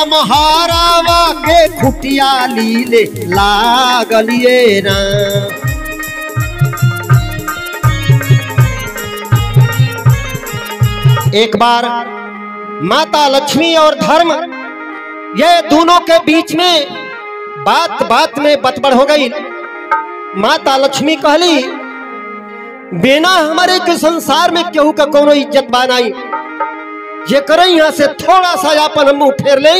लमहारावा के खुटिया लीले लागलिए राम। एक बार माता लक्ष्मी और धर्म ये दोनों के बीच में बात बात में बतबड़ हो गई। माता लक्ष्मी कहली बिना हमारे के संसार में केहू का कोनो इज्जत बनाई, जे करे यहाँ से थोड़ा सा अपन हम मुंह फेर ले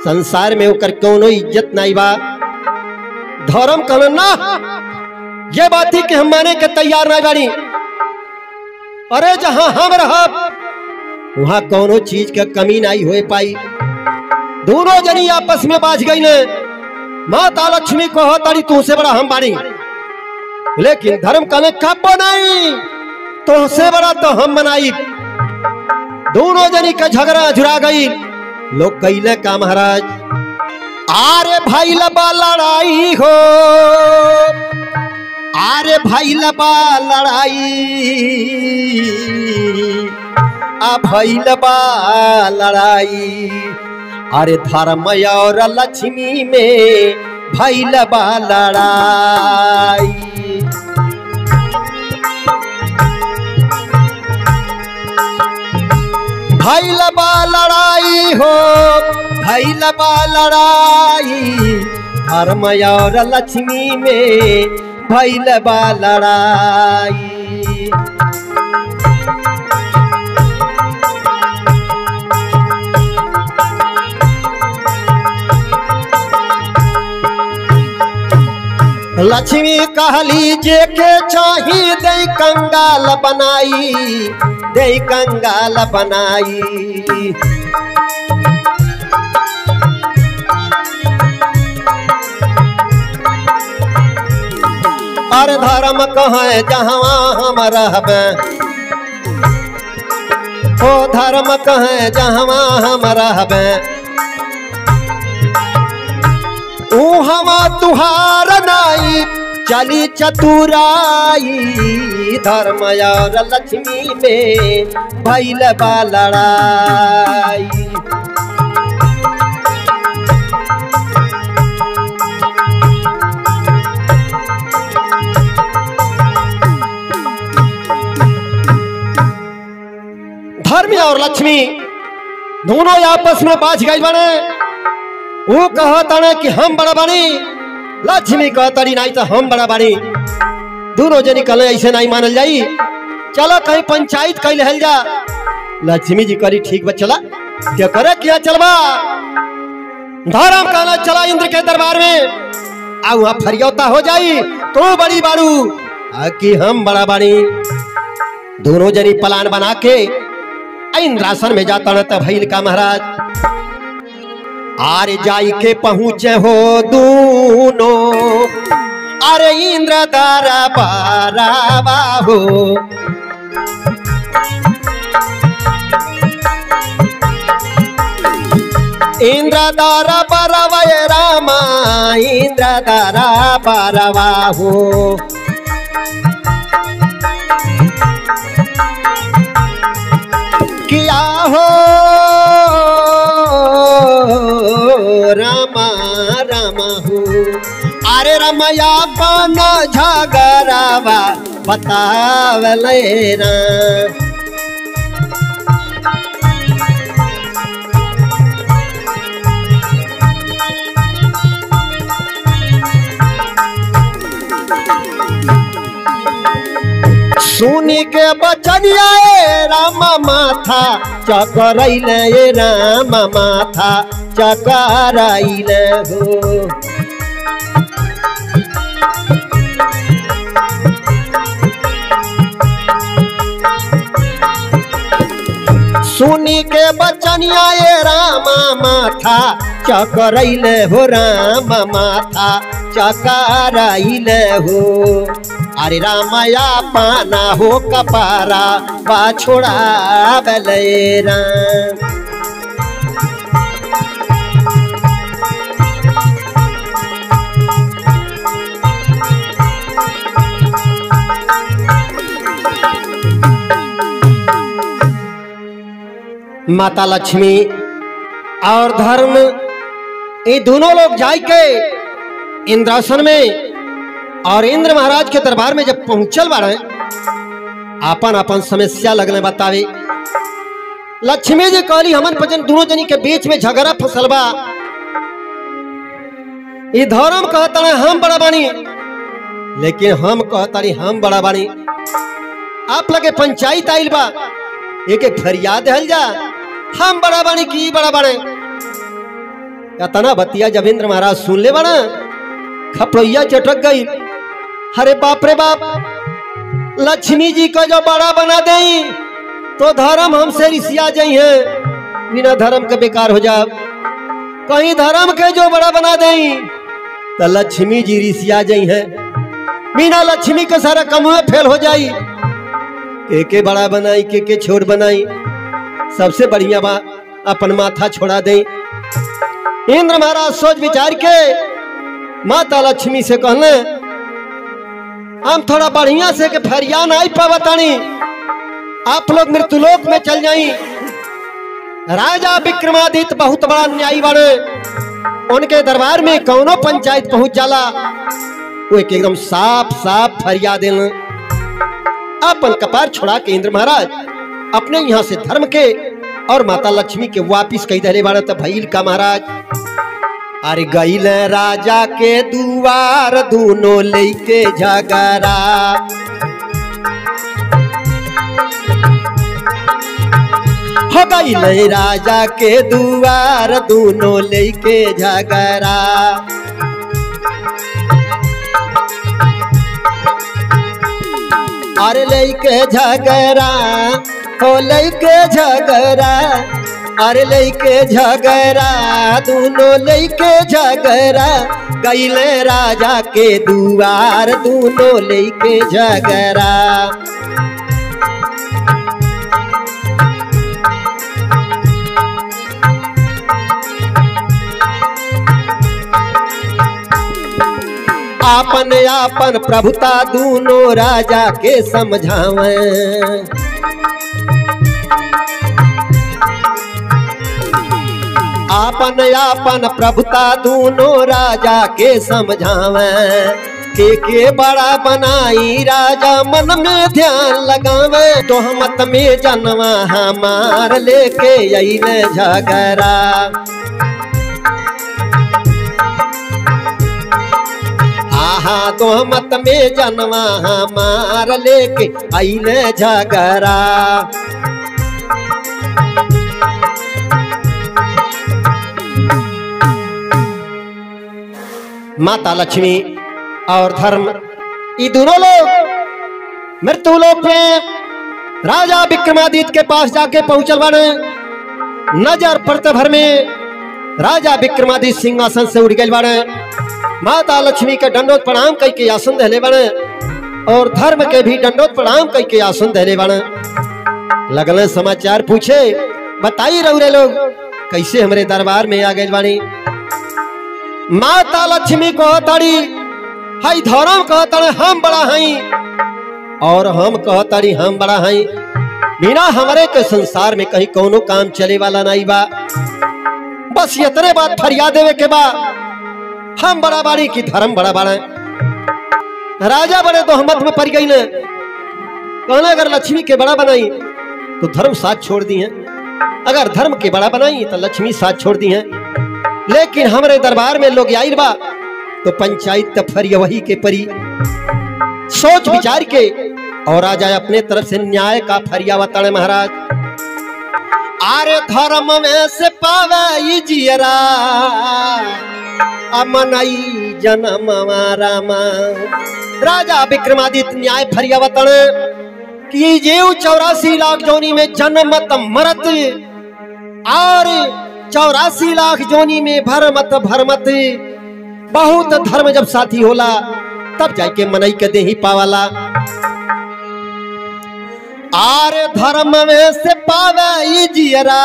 संसार में ओकर कोनो इज्जत नहीं बा। धर्म कहना ना ये बात ही कि हम माने के तैयार नहीं बानी। अरे जहां हम रहब वहां कोनो चीज के कमी नहीं हो पाई। दोनों जनी आपस में बाज गई ने। माता लक्ष्मी को हो तारी तुझसे बड़ा हम बानी, लेकिन धर्म कहने कब बनाई तुझसे बड़ा तो हम बनाई। दोनों जनी का झगड़ा झुरा गई। लोग कहले का महाराज आरे भाई लबा लड़ाई हो, आरे भाई लबा लड़ाई, आ भाई लबा लड़ाई। अरे धर्म और लक्ष्मी में भाई लबा लड़ाई। भाई लबा लड़ाई हो, भाई लबा लड़ाई। धर्म और लक्ष्मी में भाई लबा लड़ाई। लक्ष्मी कहली जे के चाही दे कंगाल बनाई, दे कंगाल बनाई। और धर्म कहे जहाँ हम रहबे, ओ धर्म कहे जहाँ हम रहबे, ऊ हवा तुहार नाई चली चतुराई। धर्म और लक्ष्मी में भइल बा लड़ाई। धर्म और लक्ष्मी दोनों आपस में बाज गई बने। वो कहता कि हम बड़ा बनी, लक्ष्मी कहतरी नहीं तो हम बड़ा बनी। दोनों जनी कहले ऐसे नहीं मानल जाई, चलो कहीं पंचायत कहीं लहल जा। लक्ष्मी जी करी ठीक बा चला, क्या करे क्या चलवा। धर्म कहना चला इंद्र के दरबार में, आ वहां फरियौता हो जाई। तो बड़ी बारू कि हम बड़ा बनी। दोनों जनी प्लान बना के इंद्रासन में जाता न तब भइल का महाराज आरे जाई के पहुँचे हो दूनो। अरे इंद्र दारा बारावा हो, इंद्र दारा बारावा रामा, इंद्र दारा बारावा हो। किया हो रामा रामा हो। अरे रमया पान झगरावा बतावले राम। सुनी के बचनिया राम माथा चकरैले, राम माथा चकरैले हो। सुनी के बचनिया राम माथा चकरैले हो, राम माथा चकरैले हो। अरे रामया पाना हो कपारा बा छोड़ा बले राम। माता लक्ष्मी और धर्म, ये दोनों लोग जाय के इंद्रासन में और इंद्र महाराज के दरबार में जब पहुंचल बाड़े, आपन आपन समस्या लगने बतावे। लक्ष्मी जी कहली हमन पजन दोनों जनी के बीच में झगड़ा फसल बा। ये धर्म कहता है हम बड़ा बानी, लेकिन हम कहता हम बड़ा बानी। आप लगे पंचायत आइल बा, एक एक फरियाद हल जा, हम बड़ा बानी की बड़ा बड़े। तना बतिया जब इंद्र महाराज सुन ले बना, खपड़िया चटक गई। अरे बाप रे बाप, लक्ष्मी जी को जो बड़ा बना दे तो धर्म हमसे रिसिया जाई है, बिना धर्म के बेकार हो जा। कहीं धर्म के जो बड़ा बना दे तो लक्ष्मी जी रिसिया जाई है, बिना लक्ष्मी के सारा काम में फेल हो जाई। के बड़ा बनाई के छोड़ बनाई, सबसे बढ़िया बा अपन माथा छोड़ा दे। इंद्र महाराज सोच विचार के माता लक्ष्मी से कहले हम थोड़ा बढ़िया से के फरियान आई पावतानी, आप लोग मृत्युलोक में चल जाई। राजा विक्रमादित्य बहुत बड़ा न्यायी बने, उनके दरबार में कौनो पंचायत पहुंच जाला, वो एकदम साफ साफ फरियाद देन। अपन कपार छोड़ा के इंद्र महाराज अपने यहाँ से धर्म के और माता लक्ष्मी के वापिस कही दले बाड़ा। तो भइल का महाराज, अरे गईल राजा के दुआर दोनों लेके झगड़ा। हो गईल राजा के दुआर दोनों लेके झगड़ा। अरे लेके झगड़ा, हो लेके झगड़ा, अरे लेके झगड़ा, दोनों लेके झगड़ा। गईले राजा के दुआर दोनों लेके झगड़ा। आपन आपन प्रभुता दोनों राजा के समझावे। आपन आपन प्रभुता दोनों राजा के समझावे। के बड़ा बनाई राजा मन में ध्यान लगावे। तो हमत में जनवा हमार लेके अइले झगड़ा। आहा तो मत में जनवा हमार लेके अइले झगड़ा। माता लक्ष्मी और धर्म, ये दोनों लोग मृत्युलोक में राजा विक्रमादित्य के पास जाके पहुंचल बने। नजर पड़ते भर में राजा विक्रमादित्य सिंहासन से उड़ गए बने। माता लक्ष्मी के दंडोत प्रणाम कई के आसन दहले बने और धर्म के भी दंडोत प्रणाम कई के आसन दहले बने। लगले समाचार पूछे, बताई रउरे लोग कैसे हमारे दरबार में आ गए बानी। माता लक्ष्मी को तड़ी हई धर्म कहतड़े हम बड़ा हई और हम कहतड़ी हम बड़ा हई। बिना हमारे के संसार में कहीं कोनो काम चले वाला नहीं बा। बस इतने बात फरियाद देवे के बा, हम बड़ा बाड़ी की धर्म बड़ा बड़ा। राजा बड़े तो हमत में पड़ गई ने, कहना अगर लक्ष्मी के बड़ा बनाई तो धर्म साथ छोड़ दी है, अगर धर्म के बड़ा बनाई तो लक्ष्मी साथ छोड़ दी है। लेकिन हमारे दरबार में लोग आइल बा तो पंचायत फरिया वही के परी। सोच विचार के और राजा अपने तरफ से न्याय का फरिया बताने महाराज। आरे धर्म में से पावे जियरा अमनई जन्म रामा। राजा विक्रमादित्य न्याय फरिया बताने कि जेऊ 84 लाख जोनी में जन्मत मरत और 84 लाख जोनी में भरमत भरमत। बहुत धर्म जब साथी होला तब जाके मनई के दे ही पावाला। आरे धर्म में से पावे जियरा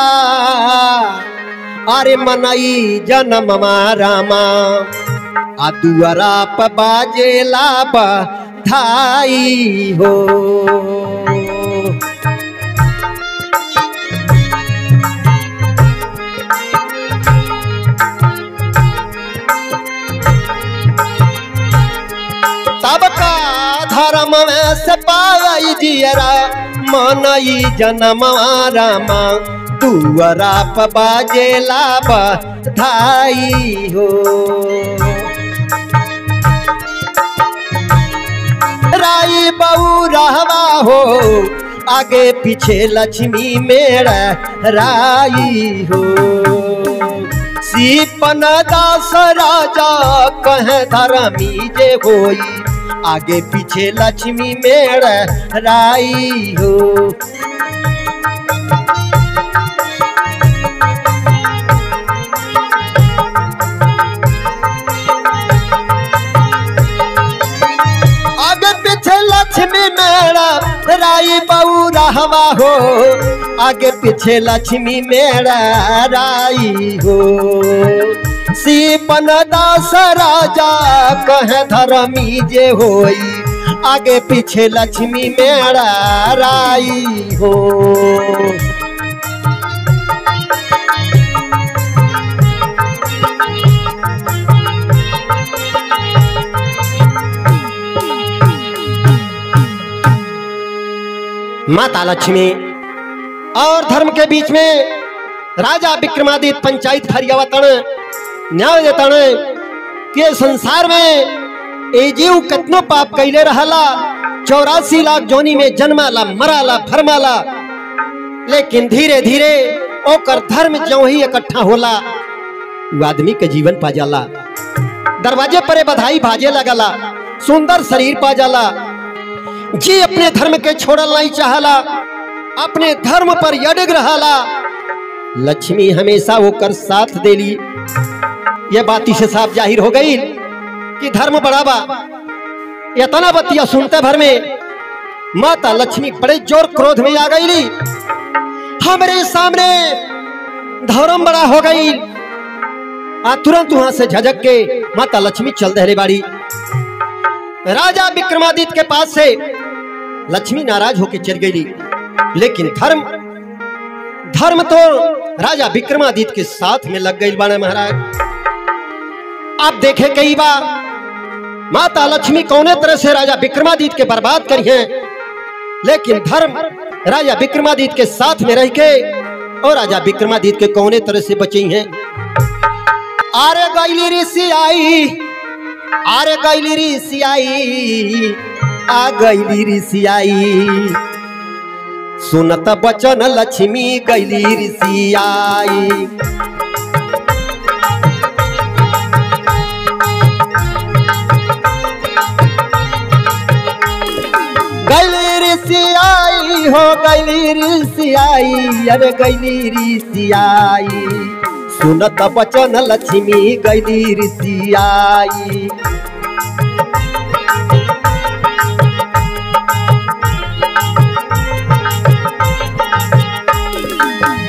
अरे मनई जन्म रामा। आ दुआरा प बाजेला बधाई हो। करम में से पाई जियरा मनई जन्म रामा दुअरा प बाजेला बधाई हो। राई बहू रहवा हो आगे पीछे लक्ष्मी मेरा राई हो। सीपन दास राजा कह धर्मी जे होई आगे पीछे लक्ष्मी मेरा राई हो। आगे पीछे लक्ष्मी मेरा राई बहू रहवा हो आगे पीछे लक्ष्मी मेरा राई हो। सीपन दास राजा कह धर्मी जे होई आगे पीछे लक्ष्मी मेरा राई हो। माता लक्ष्मी और धर्म के बीच में राजा विक्रमादित्य पंचायत हरियावतन न्याय देतन के संसार में ए जीव कितनो पाप कैले रहला 84 लाख जोनी में जन्माला मराला भरमाला लेकिन धीरे धीरे ओकर धर्म जो ही इकट्ठा होला वो आदमी के जीवन पा जाला। दरवाजे पर बधाई भाजे लगला सुंदर शरीर पा जाला। जी अपने धर्म के छोड़ल नहीं चाहला अपने धर्म पर यडग रहला। लक्ष्मी हमेशा होकर साथ देली। यह बात से साफ जाहिर हो गई कि धर्म बढ़ावा। इतना बतिया सुनते भर में माता लक्ष्मी बड़े जोर क्रोध में आ गई। हमारे सामने धर्म बड़ा हो गई। तुरंत वहां से झजक के माता लक्ष्मी चल दे बाड़ी। राजा विक्रमादित्य के पास से लक्ष्मी नाराज होकर चल गई लेकिन धर्म तो राजा विक्रमादित्य के साथ में लग गई बाने महाराज। आप देखे कई बार माता लक्ष्मी कौने तरह से राजा विक्रमादित्य के बर्बाद करी हैं लेकिन धर्म राजा विक्रमादित्य के साथ में रह के और राजा विक्रमादित्य के कौने तरह से बची हैं। आरे गैली ऋषि आई आरे गैली ऋषि आई आ गैली ऋषि आई सुनत बचन लक्ष्मी गैली ऋषि आई। गैली ऋषि आई हो गैली ऋषि आई अरे गैली ऋषि आई सुनत बचन लक्ष्मी गैली ऋषि आई।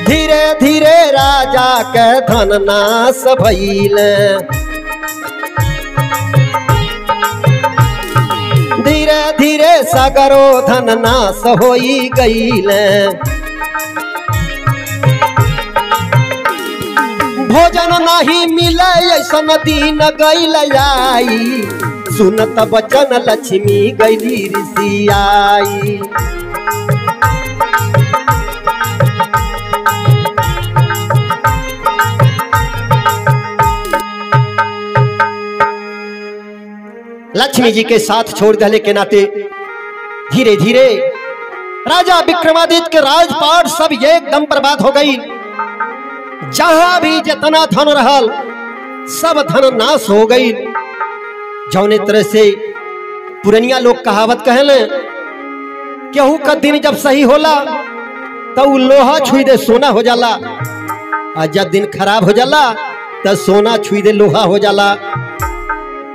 धीरे धीरे राजा के धन नाश भइल। धीरे धीरे सगरो धन नाश होई गईल। भोजन नहीं मिले ऐसन दिन गईल आई सुनत बचन लक्ष्मी गैली ऋषि आई। लक्ष्मी जी के साथ छोड़ देने के नाते धीरे धीरे राजा विक्रमादित्य के राजपाट सब एकदम बर्बाद हो गई। जहां भी जितना धन रहल सब धन नाश हो गई। जौने तरह से पुरनिया लोग कहावत कहले केहू का दिन जब सही होला तो लोहा छुई दे सोना हो जाला और जब दिन खराब हो जाला तो सोना छुई दे लोहा हो जाला।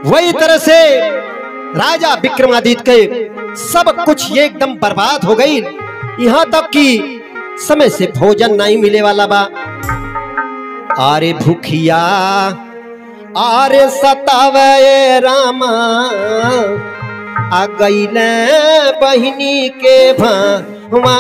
वही तरह से राजा विक्रमादित्य के सब कुछ एकदम बर्बाद हो गई। यहाँ तक कि समय से भोजन नहीं मिले वाला बा। आरे भूखिया आरे सतावे रामा आ गईले बहिनी के भावानावा।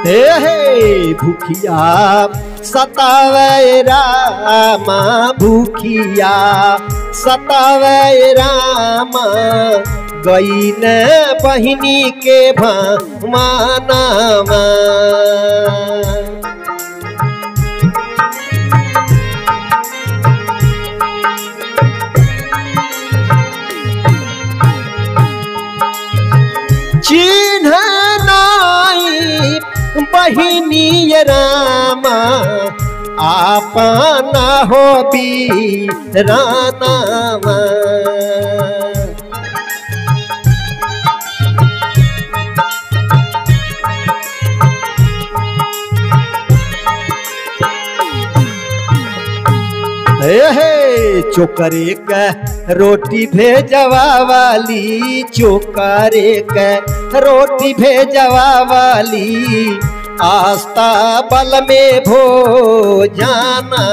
हे भूखिया सतावे रामा, भूखिया सतावे रामा, गई न बहिनी के भामानामा। चिन्ह नाई बहिनी रामा, आपना हो बीरानामा। हे चोकरे के रोटी भेजवा वाली, चोकरे के रोटी भेजवा वाली, आस्था बल में भोजनवा।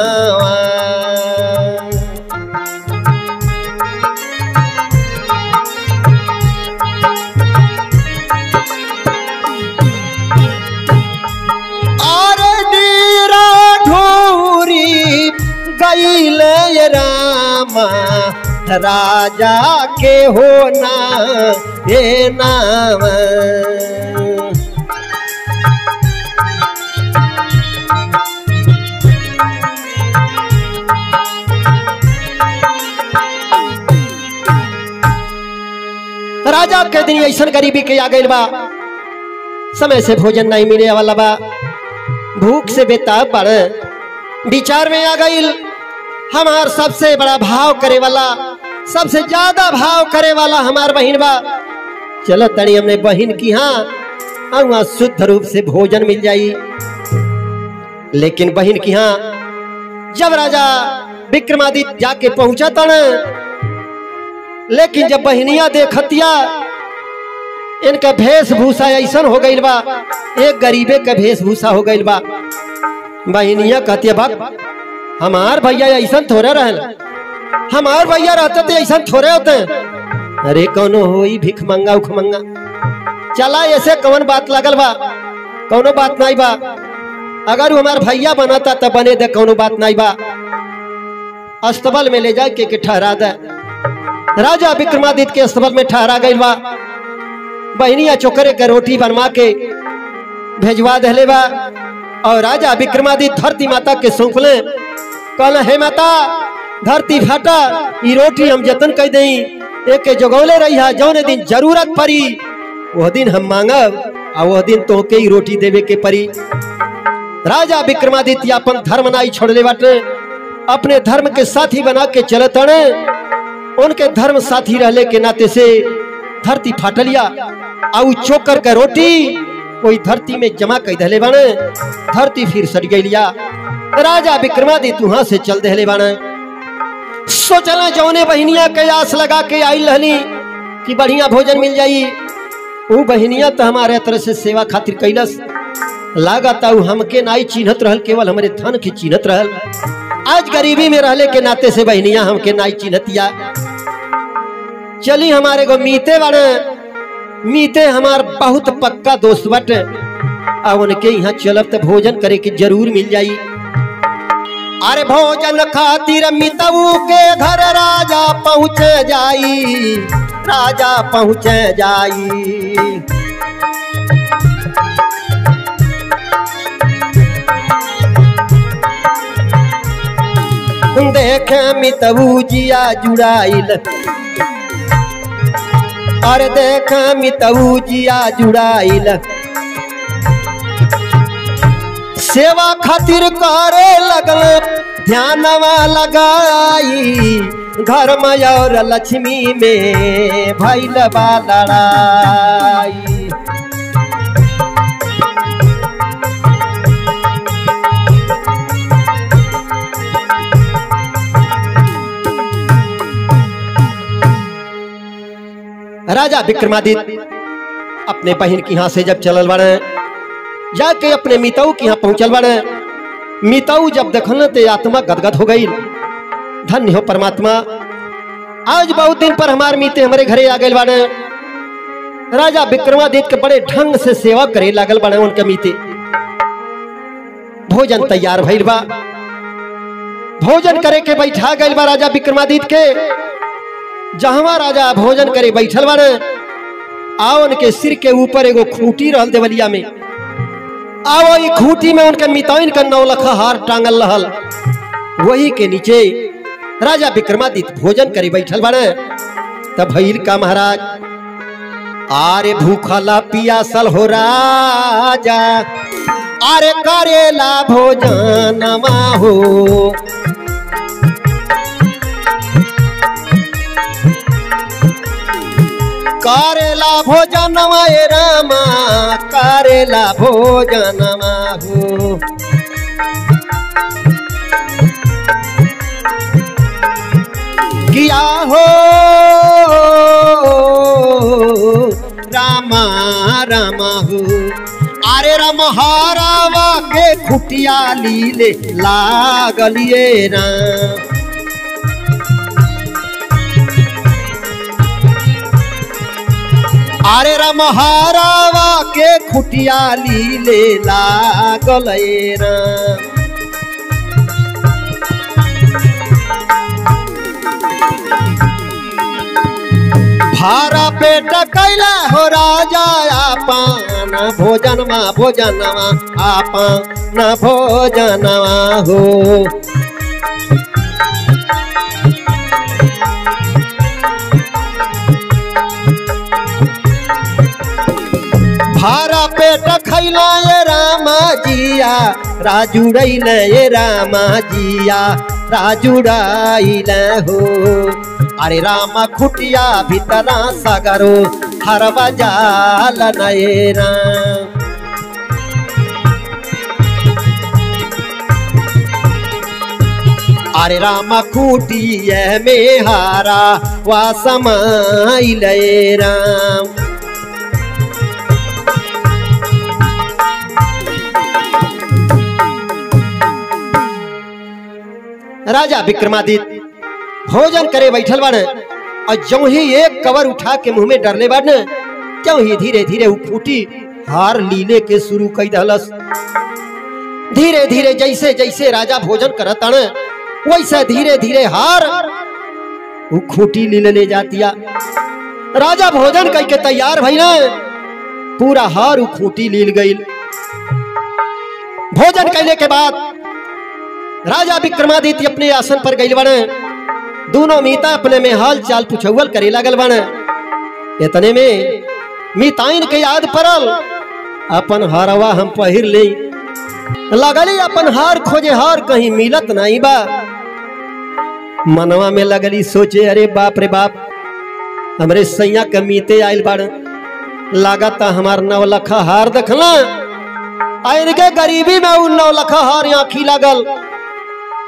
गईले रामा, राजा के होना हे नाम। राजा के दिन ऐसा गरीबी के आ गई बा, समय से भोजन नहीं मिले वाला बा, भूख से बेताब पड़ विचार में आ गई। हमार सबसे बड़ा भाव करे वाला, सबसे ज्यादा भाव करे वाला हमार बहन बा, चलो तनी हमने बहन की हाँ वहां शुद्ध रूप से भोजन मिल जाई। लेकिन बहन की हाँ जब राजा विक्रमादित्य जाके पहुंचा तन, लेकिन जब बहनिया देखतिया इनका वेशभूषा ऐसा हो गई बा, एक गरीबे का वेशभूषा हो गई बा। बहनिया कहती बाप हमार भैया ऐसा थोड़े रहल, हमार भैया रहते थे ऐसा थोड़े होते। अरे कौनो होई भिख मंगा उखमंगा, चला ऐसे कौन बात लगल बा, कौनो बात नहीं बा। अगर हमार भैया बनाता तब बने दे, कौनो बात नहीं बा। अस्तबल में ले जाके के ठहरा दे। राजा विक्रमादित्य के अस्तबल में ठहरा गई बा। बहनिया चोकरे के रोटी बनवा के भेजवा दहले बा। और राजा विक्रमादित्य धरती माता के सौंपले, कहला हे माता धरती फाटा, ये रोटी हम जतन कह दई, एक जगौले रही है, जौने दिन जरूरत पड़ी वह दिन हम मांगब, और वह दिन तो के ही रोटी देवे के पड़ी। राजा विक्रमादित्य अपन धर्म नाई छोड़ले बाटे, अपने धर्म के साथी बना के चलत अड़े। उनके धर्म साथी रहले के नाते से धरती फाटलिया, और चोकर का रोटी कोई धरती में जमा कर दहले बाने, धरती फिर सट गई लिया। राजा विक्रमादित्य वहां से चल दहले बाने। सोचला जौने बहनिया के आस लगा के आई रहनी कि बढ़िया भोजन मिल जाई, वो बहनिया तो हमारे तरह से सेवा खातिर कैलस, लागत हमके नाई चिन्हत रहल, केवल हमारे धन के चिन्हत रहल। आज गरीबी में रहले के नाते से बहनिया हमके नाई चिन्हतिया। चली हमारे को मीते बाने, मीते हमार बहुत पक्का दोस्त बटे, अब उनके यहाँ चलब तो भोजन करे के जरूर मिल जाई। अरे भोजन खातिर मितऊ के घर राजा पहुँचे जाई, राजा पहुँचे जाई। देखे मितऊ जिया जुड़ाइल, और देख मितऊ जिया जुड़ाइल, सेवा खातिर करे लगल ध्यानवा लगाई। घर में और लक्ष्मी में भइल बा लड़ाई। राजा विक्रमादित्य अपने बहन की यहाँ से जब चलल बाड़े, जाके अपने मितऊ की यहाँ पहुंचल बाड़े। मितऊ जब देखल तो आत्मा गदगद हो गई, धन्य हो परमात्मा, आज बहुत दिन पर हमारे मीते हमारे घरे आ गए बाड़े। राजा विक्रमादित्य के बड़े ढंग से सेवा करे लागल बाड़े उनके मीते। भोजन तैयार भइल बा। भोजन करे के बैठा गइल बा राजा विक्रमादित्य के। जहां राजा भोजन करे बैठल बारे, आओ उनके सिर के ऊपर एगो खूंटी रहल देवलिया में। आओ ई खूंटी में उनके मिताइन का नौलखा हार टांगल रहल। वही के नीचे राजा विक्रमादित्य भोजन करे बैठल बारे। तब भइल का महाराज, आरे भूखला पियासल हो राजा, आरे करेला भोजनमा हो। करेला भोजनमा ए रामा, करेला भोजनमा हो। किया हो रामा रामा हो, अरे राम हारावा के खुटिया लीले लागलिए राम। अरे राम हारावा के खुटिया लीले लागलिए राम। भारा पेट कैला हो राजा, आपन भोजनमा भोजनमा, आपन भोजनमा हो। भारा पेट खैला ये रामा जिया, राजुड़ैल ये रामा जिया, राजुड़ैल हो। अरे रामा खुटिया भीतरा सागरो हरवा जाल नये राम। अरे रामा खुटिया में हारा वासमाइल राम। राजा विक्रमादित्य भोजन करे बैठल बाने, और जो ही एक कवर उठा के मुंह में डरले बाने, क्यों ही धीरे धीरे फूटी हार लीले के शुरू कई दहलस। धीरे धीरे जैसे जैसे राजा भोजन करत आने, वैसे धीरे धीरे हार वो खूटी लीले ले जातिया। राजा भोजन करके तैयार भइले, पूरा हार वो खूटी लील गई। भोजन करने के बाद राजा विक्रमादित्य अपने आसन पर गइल बाने। दोनों मीता अपने में हाल चाल पुछौल करे लागल बाने। इतने में मिताइन के याद पड़ल, अपन हारवा हम पहिर ले। लगली अपन हार खोजे, हार कहीं मिलत नहीं बा। मनवा में लगली सोचे, अरे बाप रे बाप, हमरे सैया के मीते आइल बाड़, लागता हमार 9 लखा हार देखला। आइन के गरीबी में उन 9 लखा हार आँखी लागल,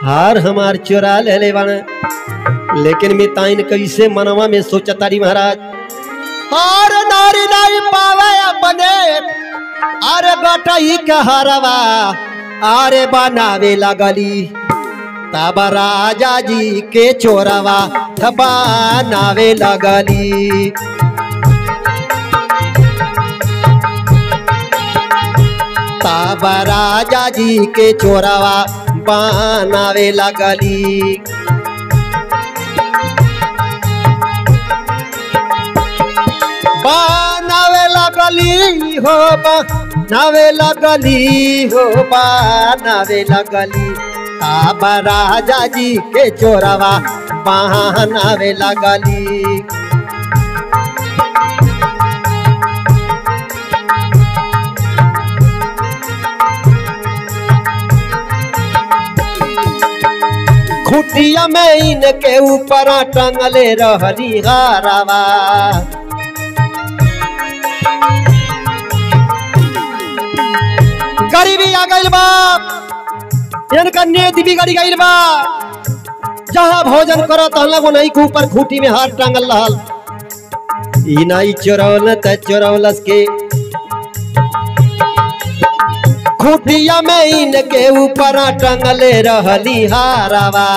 हार हमार चुरा ले ले बाड़। लेकिन मिताइन कैसे मनवा में सोचतारी महाराज, हार नारी नहीं पावे अपने, अरे गटई के हारवा अरे बनावे लगली। तब राजा जी के चोरवा बनावे लगली। तब राजा जी के चोरवा बनावे लगली। बनावे लगली हो, बनावे लगली हो, बनावे लगली। तब राजा जी के चोरवा बनावे लगली। खुटिया में इनके ऊपर टंगले रहली हारवा। गरीबी आ गइल बा, इनका नींद बिगड़ गइल बा। जहाँ भोजन करो तहला वो नहीं के ऊपर खूटी में हाथ टांगल रहल। ई नहीं चोरौल त चोरौलस के खूटिया में इनके ऊपर टंगले रहली हारवा।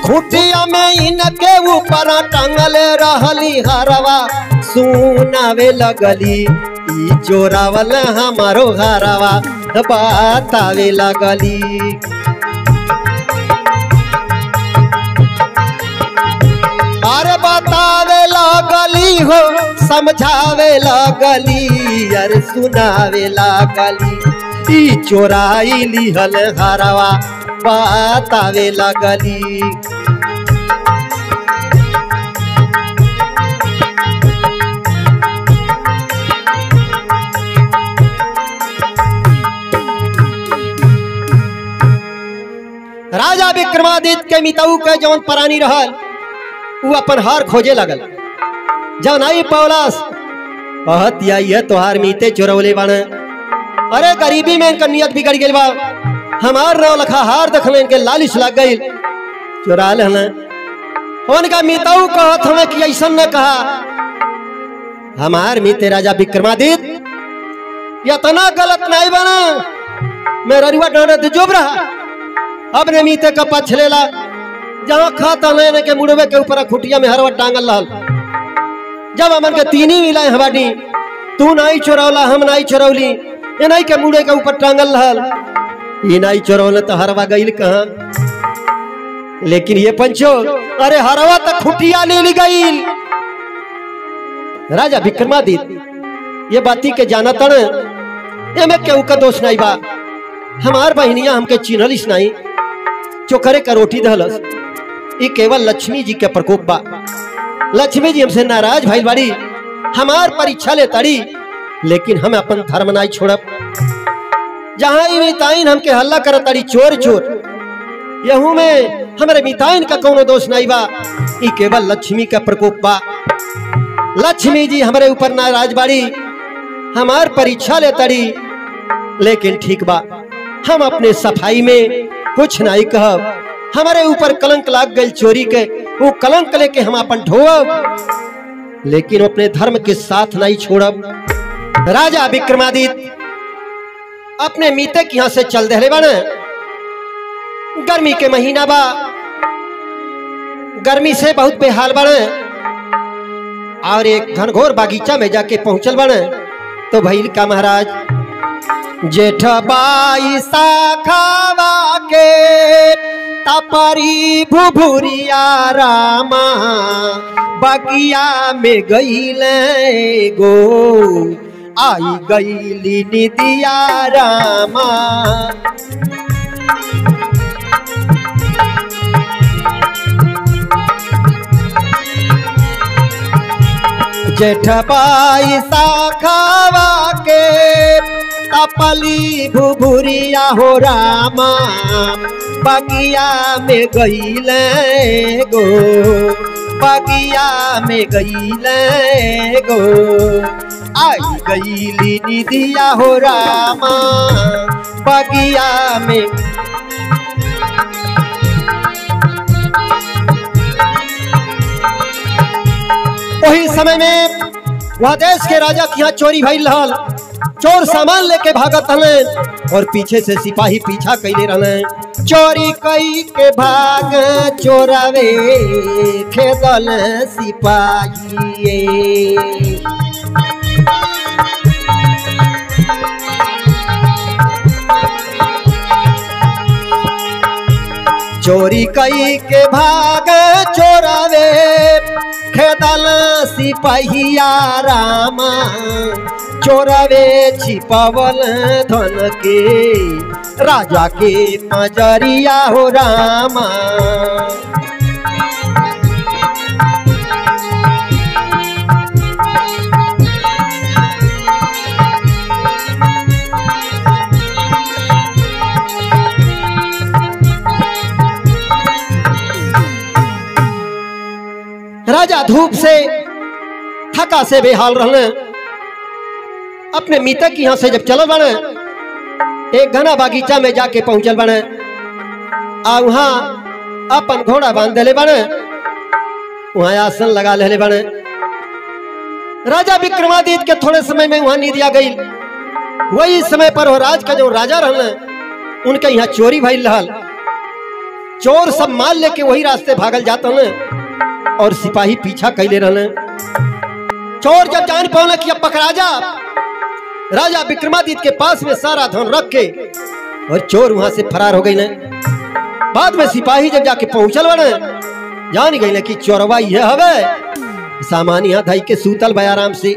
खूटिया में इनके ऊपर टंगले रहली हारवा। सुनावे लगली ई चोरावल हमारो घरवा बतावे लगली। अरे बतावे लगली हो समझावे लगली अरे सुनावे लगली ई चोराई लिहल घरवा बतावे लगली। राजा विक्रमादित्य के मिताऊ के जौन परानी रहल वो अपन हार खोजे लगल। जब नहीं पौलास कहत ये तोहार मीते चोरवले बाण। अरे गरीबी में इनका नियत बिगड़ गई बा। हमार नौ लखा हार देखले इनके लालिश लग गई चोरा ले। उनका मिताऊ कहत हमें कि ऐसा न कहा। हमार मीते राजा विक्रमादित्य या तना गलत नहीं बना। मैं ररुआ डांडे जोब रहा अपने मीते का पछ लेला जहाँ खाता लेने के मुड़वे के ऊपर खुटिया में हरवा टांगल रहल। जब हमन के तीनी मिला हवाडी तू नहीं चोरौला हम नहीं चोरौली ये नहीं के मुड़े के ऊपर टांगल रहल। ये नहीं चोरौले तो हरवा गईल कहाँ। लेकिन ये पंचो अरे हरवा तो खुटिया ले ली गईल। राजा विक्रमादित्य ये बाती के जाना तण ये में केहू का दोष नहीं बा। हमार बहनिया हमके चिन्हलिस नहीं चोकरे का रोटी दहलस। ये केवल लक्ष्मी जी के प्रकोप बा। लक्ष्मी जी हमसे नाराज भाई बाड़ी हमार परीक्षा ले तड़ी लेकिन हम अपन धर्म नहीं छोड़ब। जहां ही मिताइन हमके हल्ला कर तड़ी चोर चोर यहू में हमारे मिताइन का कोनो दोष नहीं बा। ये केवल लक्ष्मी का प्रकोप बा। लक्ष्मी जी हमारे ऊपर नाराज बाड़ी हमार परीक्षा ले तड़ी लेकिन ठीक बा हम अपने सफाई में कुछ नहीं कहब। हमारे ऊपर कलंक लाग गई चोरी के वो कलंक लेके हम अपन ढोब लेकिन अपने धर्म के साथ नहीं छोड़ब। राजा विक्रमादित्य अपने मीते के यहाँ से चल दे बने। गर्मी के महीना बा गर्मी से बहुत बेहाल बने और एक घनघोर बागीचा में जाके पहुंचल बने। तो भइल का महाराज जेठ बाई शाखावा के तपरी भुभुरिया रामा बगिया में गईले गो आई गईली निदिया रामा। जेठ बाई शाखावा के तपली भुभुरिया हो रामा बगिया में गईले गो बगिया में गईले गो आई गईली निदिया हो रामा बगिया में। वही समय में वह देश के राजा के यहाँ चोरी भइल रहल। चोर सामान लेके भागत हले और पीछे से सिपाही पीछा कैले रहले। चोरी कई के भाग चोरावे खेदल सिपाही। चोरी कई के भाग चोरावे खेदल सिपाहिया रामा चोरावे छिपावल धन के राजा के मजरिया हो रामा। राजा धूप से थका से बेहाल रहने अपने मित्र की यहाँ से जब चल बने एक घना बागीचा में जाके पहुंचल बने आ वहां अपन घोड़ा बांध ले बने वहां आसन लगा ले बने। राजा विक्रमादित्य के थोड़े समय में वहां नींद आ गई। वही समय पर हो राज का जो राजा रहने उनके यहाँ चोरी भइल रहल। चोर सब माल लेके वही रास्ते भागल जाते हैं और सिपाही पीछा कैले रहले। चोर जब जान पाने कि अब पकड़ा जा, राजा विक्रमादित्य के पास में सारा धन रख के और चोर वहां से फरार हो गई ने। बाद में सिपाही जब जाके पहुंचल बने, जान गई ने कि चोरवा ये हवे। सामान यहाँ धई के सूतल भाई आराम से।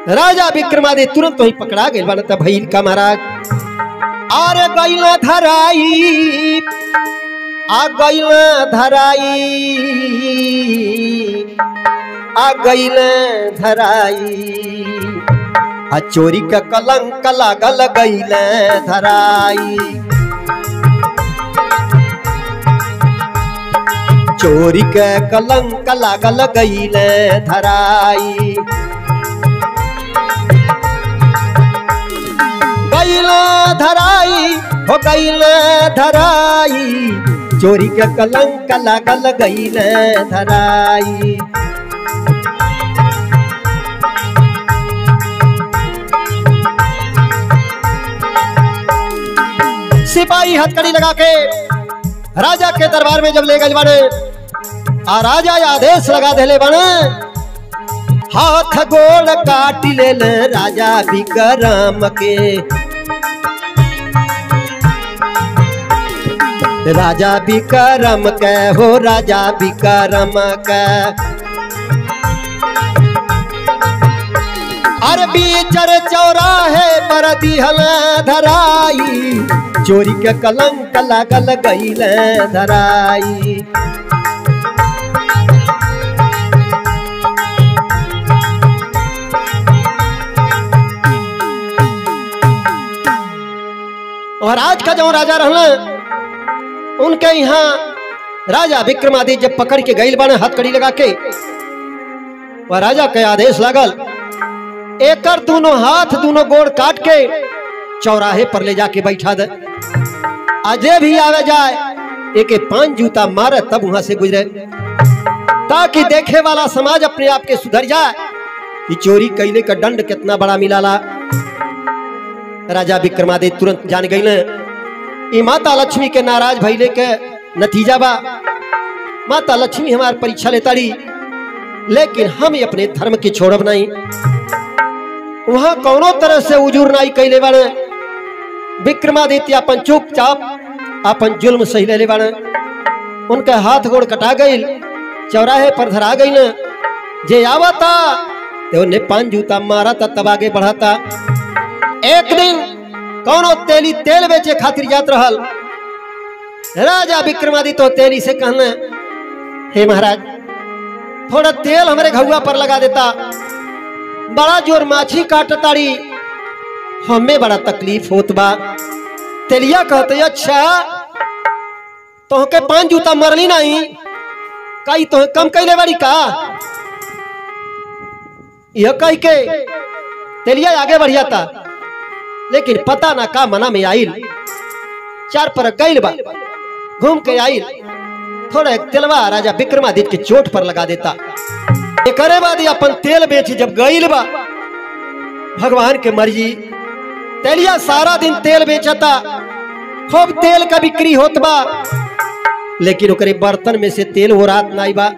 राजा विक्रमादित्य तुरंत वही पकड़ा गए बने। तब भइल का महाराज, अरे गइल धराई, आ गइल धराई, आ गइल धराई, आ चोरी का कलंक लागल गइल धराई, चोरी के कलंक लागल गइल धराई, गइल धराई, हो गइल धराई, चोरी के कलंक लागल गइल धराई। सिपाही हथकड़ी लगा के राजा के दरबार में जब ले गए बने, आ राजा आदेश लगा देले बने, हाथ गोड़ काट ले राजा विक्रम के, राजा विक्रम के, हो राजा विक्रम के। अरे बीचर चौराहे पर दिहल धराई, चोरी के कलंक लागल गइल धराई। और आज का जो राजा रहल, उनके यहाँ राजा विक्रमादित्य जब पकड़ के गइल बने हथकड़ी लगा के, वह राजा के आदेश लागल, एकर दोनों हाथ दोनों गोड़ काट के चौराहे पर ले जाके बैठा दे। अजय भी आवे जाए एक 5 जूता मारे तब वहां से गुजरे, ताकि देखे वाला समाज अपने आप के सुधर जाए कि चोरी कैले का दंड कितना बड़ा मिलाला। राजा विक्रमादित्य तुरंत जान गई ने माता लक्ष्मी के नाराज भइले के नतीजा बा। माता लक्ष्मी हमार परीक्षा लेताड़ी, लेकिन हम अपने धर्म के छोड़ब नहीं। वहां कौनो तरह से उजूर नहीं कैले बाड़े। विक्रमादित्य अपन चुपचाप अपन जुल्म सही ले बाड़े। उनके हाथ गोड़ कटा गई, चौराहे पर धरा गई न। जे आवता तो उन्हें 5 जूता मारा था, तब आगे बढ़ाता। एक दिन कौनो तेली तेल बेचे खातिर जात रहल। राजा विक्रमादित्य तो तेली से कहने, हे महाराज थोड़ा तेल हमारे घुआ पर लगा देता, बड़ा जोर माछी काटताड़ी, हमें बड़ा तकलीफ होत बा। तेलिया कहते, अच्छा तोहके 5 जूता मरली नहीं, कई तो कम कैले बड़ी का? यह कह के तेलिया आगे बढ़िया था, लेकिन पता ना का मना में आइल। 4 पर गइल बा, घूम के आइल, थोड़ा एक तेलवा राजा विक्रमादित्य के चोट पर लगा देता। एकरे बाद अपन तेल बेच जब गइल बा, भगवान के मर्जी, तेलिया सारा दिन तेल बेचता, खूब तेल का बिक्री होत बा, लेकिन ओकरे बर्तन में से तेल हो रात नहीं बा।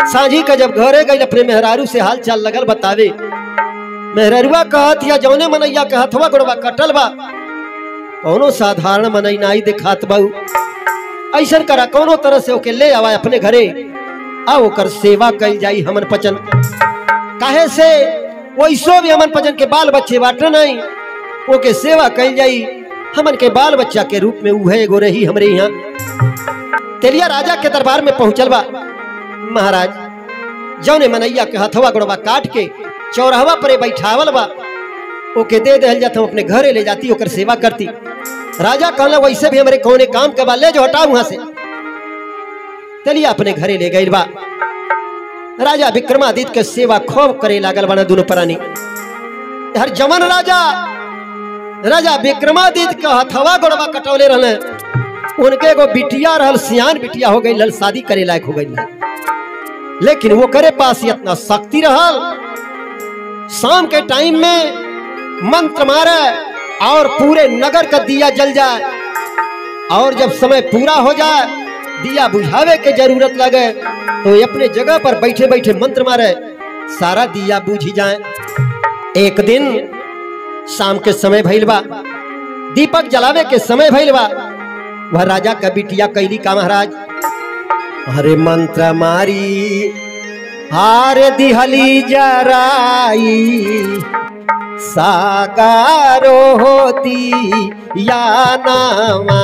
सांझी का जब घरे गई अपने मेहरारू से हाल चाल लगल बतावे। मेहररुआ कहत या जौने मनैया के हथवा गोड़वा कटल बा, कौनो साधारण मनई नाई दिखात बाऊ। ऐसा करा कौनो तरह से ओके ले आवा अपने घरे, आ ओकर सेवा कल जाई हमन पचन। काहे से वैसो भी हमन पचन के बाल बच्चे बाटे नहीं, ओके सेवा कल जाई हमन के बाल बच्चा के रूप में। उहे एगो रही हमरे यहाँ। तेलिया राजा के दरबार में पहुंचल बा। महाराज जौने मनैया के हथवा गोड़वा काट के चौराहवा पर बैठावल बा, ओके दे दहल जाता, अपने घरे ले जाती, ओकर सेवा करती। राजा कहला वैसे भी हमारे कौने काम के बा, ले जो हटाओ वहां से। तेलिया अपने घरे ले गई बा। राजा विक्रमादित्य के सेवा खूब करे लागल बना दोनों प्राणी। हर जमन राजा विक्रमादित्य का हथवा गोड़वा कटौले रहले। उनके एगो बिटिया रहल, सियान बिटिया हो गई, लल शादी करे लायक हो गई, लेकिन वो करे पास इतना शक्ति रहल, शाम के टाइम में मंत्र मारे और पूरे नगर का दिया जल जाए, और जब समय पूरा हो जाए, दिया बुझावे के जरूरत लगे, तो अपने जगह पर बैठे बैठे मंत्र मारे सारा दिया बूझी जाए। एक दिन शाम के समय भइल बा, दीपक जलावे के समय भइल बा। वह राजा का बिटिया कैली का महाराज, अरे मंत्र मारी हार दिहली जराई, साकारो होती या नामा।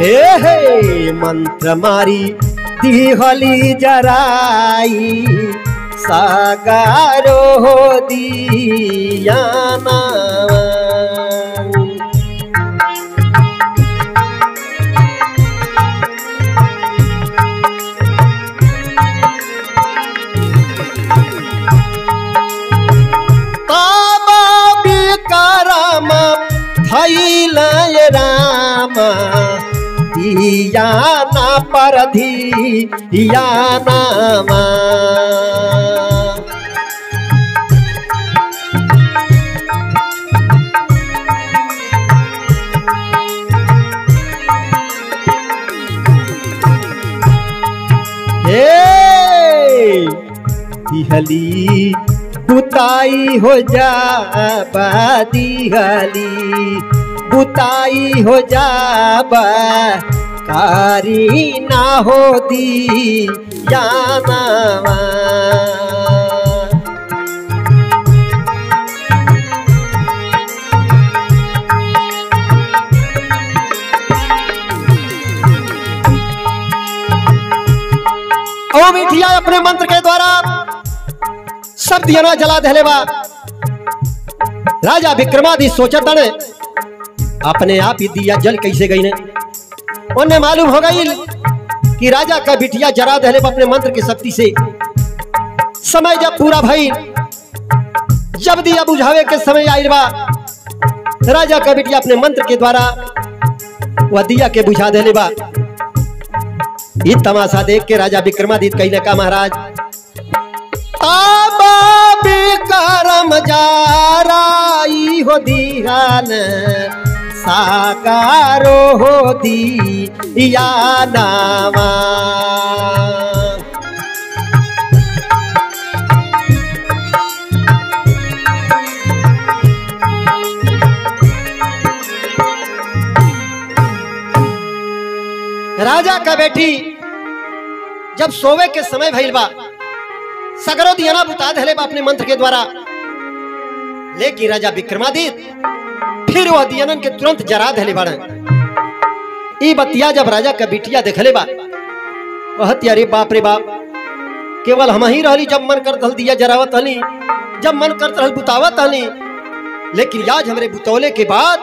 हे मंत्र मारी दिहली जराई, साकारो होती या नामा। राम दिया ना परधी या नामा। दिहली बुताई हो जा दिहली बुताई हो जाबा, कारी ना हो दी या नामा। ओ बिटिया अपने मंत्र के द्वारा सब दिया जला दहले बा। राजा विक्रमादित्य सोचत ने अपने आप ही दिया जल कैसे गई ने। उन्हें मालूम हो गई कि राजा का बिटिया जरा दहले अपने मंत्र की शक्ति से। समय जब पूरा भई, जब दिया बुझावे के समय आइल बा, राजा का बिटिया अपने मंत्र के द्वारा वह दिया के बुझा देले बा। ये तमाशा देख के राजा विक्रमादित्य कहने का महाराज, आबा विक्रम जाराई हो दिहान, साकारो होती या नामा। राजा का बेटी जब सोवे के समय भइल बा, सगरो दियाना बुता दहले बा अपने मंत्र के द्वारा। लेकिन राजा विक्रमादित्य फिर वह दियानन के तुरंत जरा दहले बाड़े। ई बतिया जब राजा का बिटिया देखले बा, कहती अरे बाप रे बाप, केवल हम ही रहली जब मन करत हल दिया जरावत हली, जब मन करत हल बुतावत हली। लेकिन आज हमरे बुतौले के बाद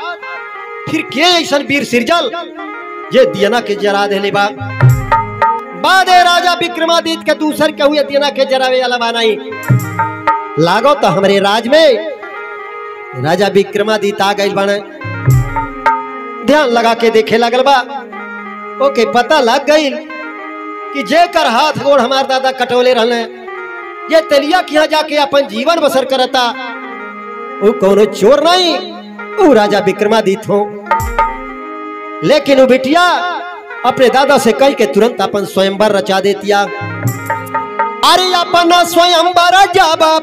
फिर के ऐसा वीर सिरजल ये दियाना के जरा दहले बा। बादे राजा विक्रमादित्य के दूसर के हुए दियाना के जरावे वाला बनाई। लागो तो हमरे राज में राजा विक्रमादित्य आ गए बने। ध्यान लगा के देखे लगल बा, ओके पता लग गई कि जेकर हाथ गोड़ हमार दादा कटोले रहने, ये तेलिया के यहाँ जाके अपन जीवन बसर करता, वो कोनो चोर नहीं, वो राजा विक्रमादित्य हो। लेकिन वो बिटिया अपने दादा से कह के तुरंत अपन स्वयंवर रचा देतिया। अरे अपना स्वयंवर जाबा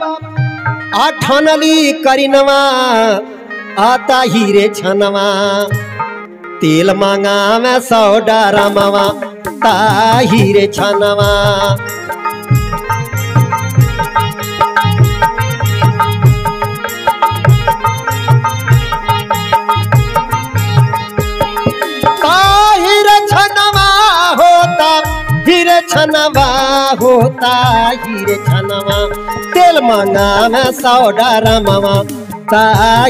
आठानली करिनवा, आता हीरे छनवा, तेल मांगा मैं 100 डारमवा, ता हीरे छनवा। हीरे छनवा होता हीरे छनवा, तेल मांगा मैं 100 डारमवा, ता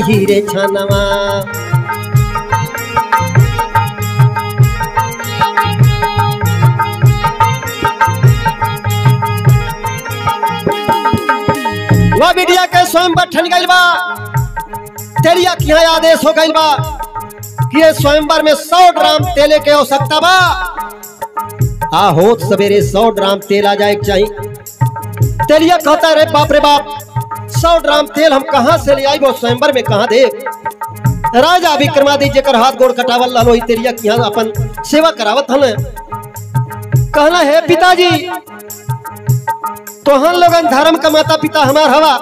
हीरे छनवा। वह बिटिया के स्वयं ठन गइल बा। तेलिया के यहाँ आदेश हो गइल बा कि ये स्वयंवर में 100 ड्राम तेले के आवश्यकता बा। होत सवेरे 100 ड्राम तेल आ जाए चाहिए। तेलिया कहता रे बाप रे बाप, 100 ड्राम तेल हम कहाँ से ले आई, वो स्वयंवर में कहाँ दे। राजा विक्रमादित्य जेकर हाथ गोड़ कटावल रहो तेरिया की यहाँ अपन सेवा करावत हन। कहना है पिताजी तो हम लोगन धर्म का माता पिता हमार हवा,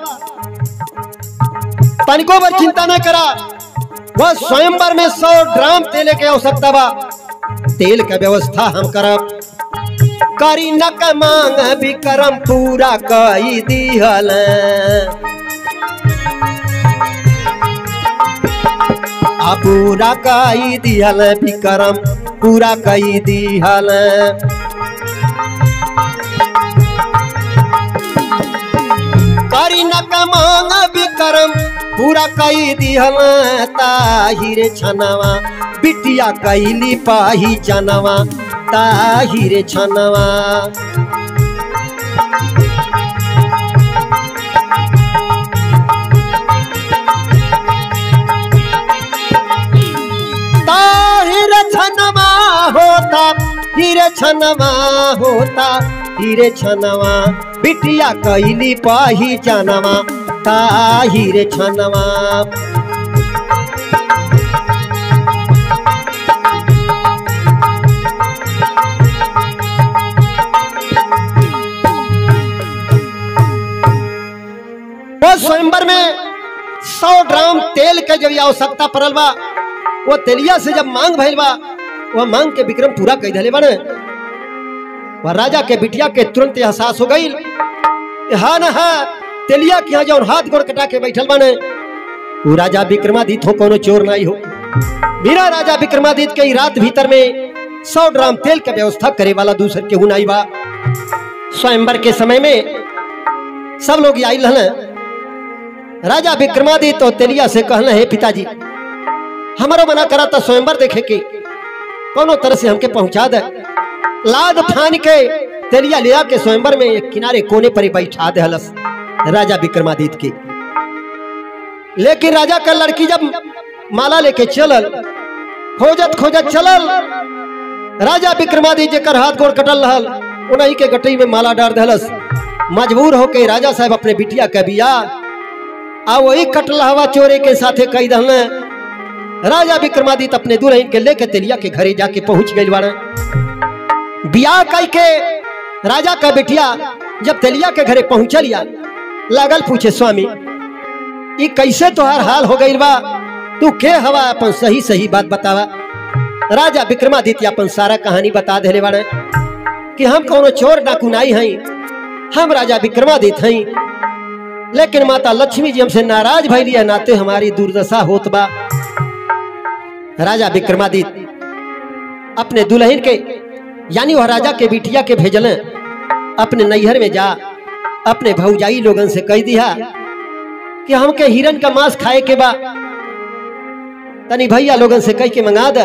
तनिको बर चिंता न करा। वह स्वयंवर में 100 ड्राम तेल के आवश्यकता बा, तेल का व्यवस्था हम करब। करी न का मांग विक्रम पूरा कई दिहल, पूरा कई दिहल विक्रम पूरा कई दिहल। करी न का मांग विक्रम पूरा कई दिहल, ताहिरे छनवा बिटिया कैली पाही जनवा, ताहिरे छनवा। ताहिरे छनवा होता हीरे छनवा होता हीरे छनवा, बिटिया कैली पाही जनवा, ताहिरे छनवा। स्वयंवर में 100 ड्राम तेल के जब आवश्यकता पड़ल बा, वो तेलिया से जब मांग भइल बा, वह मांग के विक्रम पूरा कई धले बने। वह राजा के बिटिया के तुरंत एहसास हो गई, हाँ न हाँ तेलिया के यहाँ जो हाथ गोड़ कटा के बैठल बने वो राजा विक्रमादित्य हो, कोनो चोर नहीं हो। बिना राजा विक्रमादित्य के रात भीतर में 100 ड्राम तेल के व्यवस्था करे वाला दूसर के हुनाई बा। स्वयंवर के समय में सब लोग आइल हन। राजा विक्रमादित्य तो तेलिया से कहना है पिताजी हमारा मना करा था स्वयंवर देखे के, कोनो तरह से हमके पहुंचा दे। लाद फान के तेलिया ले आके स्वयंवर में एक किनारे कोने पर बैठा दे हलस राजा विक्रमादित्य के। लेकिन राजा का लड़की जब माला लेके चलल, खोजत खोजत चलल, राजा विक्रमादित्य जेकर हाथ गोड़ कटल रहल उन्हीं के गटई में माला डाल दहलस। मजबूर होके राजा साहब अपने बिटिया के बियाह आ वही कटला हवा चोरे के साथे कई दहल। राजा विक्रमादित्य अपने दुल्हन के लेके तेलिया के घरे जाके पहुंच गई बारे। बियाह कई के राजा का बिटिया जब तेलिया के घरे पहुंचलिया, लागल पूछे स्वामी ये कैसे तोहार हाल हो गई बा, तू के हवा, अपन सही सही बात बतावा। राजा विक्रमादित्य अपन सारा कहानी बता देले बारे कि हम कोनो चोर डाकू नहीं हई, हम राजा विक्रमादित्य हई, लेकिन माता लक्ष्मी जी हमसे नाराज भइलिया नाते हमारी दुर्दशा होत बा। राजा विक्रमादित्य अपने दुल्हन के यानी वह राजा के बिटिया के भेजल अपने नैहर में जा, अपने भौजाई लोगन से कह दिया कि हमके हिरन का मांस खाए के बा, तनी भैया लोगन से कह के मंगा दे।